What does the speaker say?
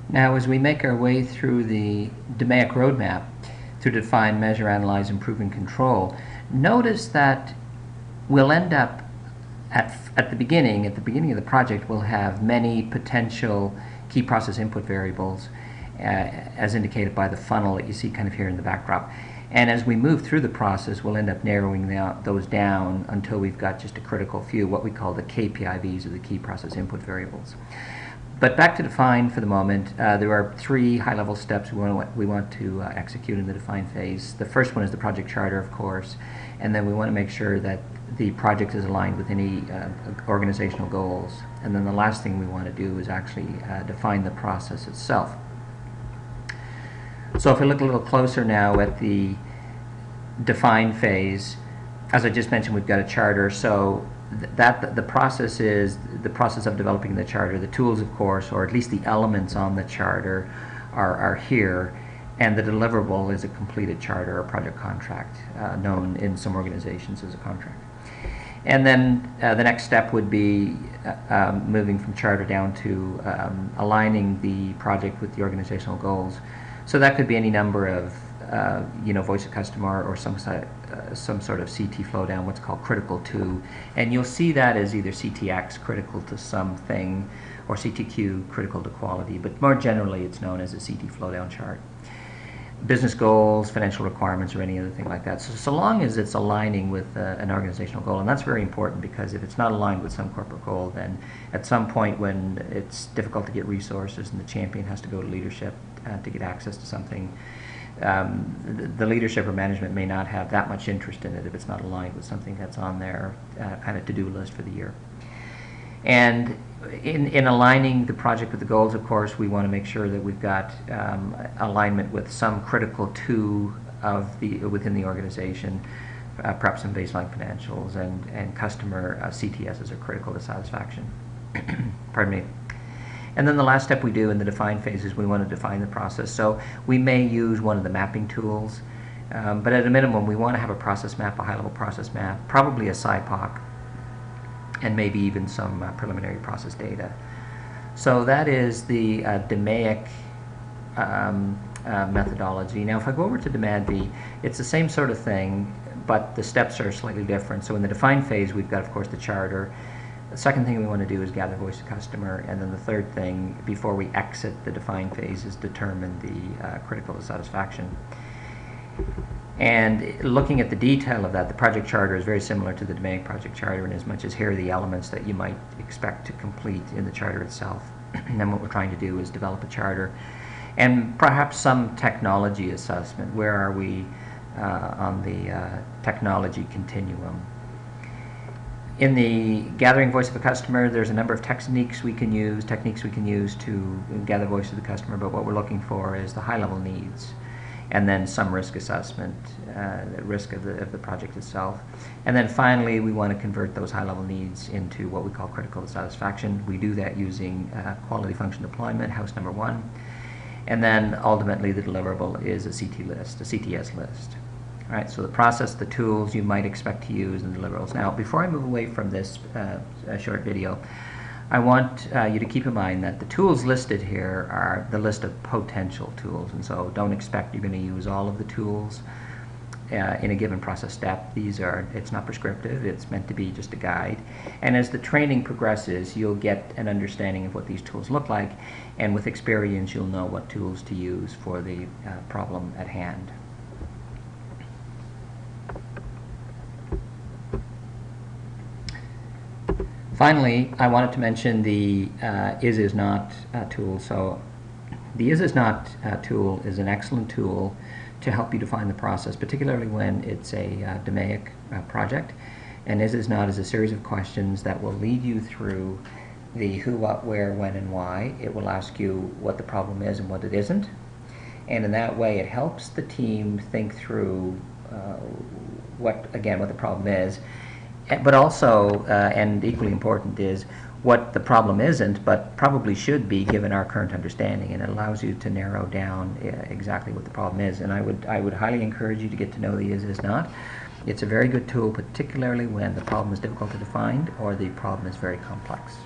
Now, as we make our way through the DMAIC Roadmap to define, measure, analyze, improve, and control, notice that we'll end up at the beginning of the project, we'll have many potential key process input variables as indicated by the funnel that you see kind of here in the backdrop. And as we move through the process, we'll end up narrowing those down until we've got just a critical few, what we call the KPIVs, or the key process input variables. But back to define for the moment, there are three high-level steps we want to execute in the define phase. The first one is the project charter, of course, and then we want to make sure that the project is aligned with any organizational goals. And then the last thing we want to do is actually define the process itself. So if we look a little closer now at the define phase, as I just mentioned, we've got a charter. So the process is the process of developing the charter. The tools, of course, or at least the elements on the charter are here, and the deliverable is a completed charter or project contract, known in some organizations as a contract. And then the next step would be moving from charter down to aligning the project with the organizational goals. So that could be any number of voice of customer, or some sort of CT flow down, what's called critical to, and you'll see that as either CTX, critical to something, or CTQ, critical to quality, but more generally it's known as a CT flow down chart. Business goals, financial requirements, or any other thing like that. So long as it's aligning with an organizational goal, and that's very important, because if it's not aligned with some corporate goal, then at some point when it's difficult to get resources and the champion has to go to leadership to get access to something, the leadership or management may not have that much interest in it if it's not aligned with something that's on their kind of to-do list for the year. And in aligning the project with the goals, of course, we want to make sure that we've got alignment with some critical to within the organization, perhaps some baseline financials, and customer CTSs are critical to satisfaction. Pardon me. And then the last step we do in the define phase is we want to define the process. So we may use one of the mapping tools, but at a minimum we want to have a process map, a high-level process map, probably a SIPOC, and maybe even some preliminary process data. So that is the DMAIC methodology. Now if I go over to DMADV, it's the same sort of thing, but the steps are slightly different. So in the define phase, we've got, of course, the charter. The second thing we want to do is gather voice of customer, and then the third thing before we exit the define phase is determine the critical to satisfaction. And looking at the detail of that, the project charter is very similar to the DMAIC project charter in as much as here are the elements that you might expect to complete in the charter itself. And then what we're trying to do is develop a charter and perhaps some technology assessment. Where are we on the technology continuum? In the gathering voice of a customer, there's a number of techniques we can use to gather voice of the customer, but what we're looking for is the high-level needs, and then some risk assessment, risk of the project itself. And then finally, we want to convert those high-level needs into what we call critical to satisfaction. We do that using quality function deployment, house number 1. And then ultimately the deliverable is a CT list, a CTS list. All right, so the process, the tools you might expect to use in deliverables. Now, before I move away from this short video, I want you to keep in mind that the tools listed here are the list of potential tools, and so don't expect you're going to use all of the tools in a given process step. It's not prescriptive, it's meant to be just a guide. And as the training progresses, you'll get an understanding of what these tools look like, and with experience you'll know what tools to use for the problem at hand. Finally, I wanted to mention the is-not tool. So the is-not tool is an excellent tool to help you define the process, particularly when it's a DMAIC project. And is-not is a series of questions that will lead you through the who, what, where, when, and why. It will ask you what the problem is and what it isn't. And in that way, it helps the team think through what the problem is. But also, and equally important, is what the problem isn't, but probably should be given our current understanding, and it allows you to narrow down exactly what the problem is. And I would highly encourage you to get to know the is-not. It's a very good tool, particularly when the problem is difficult to define or the problem is very complex.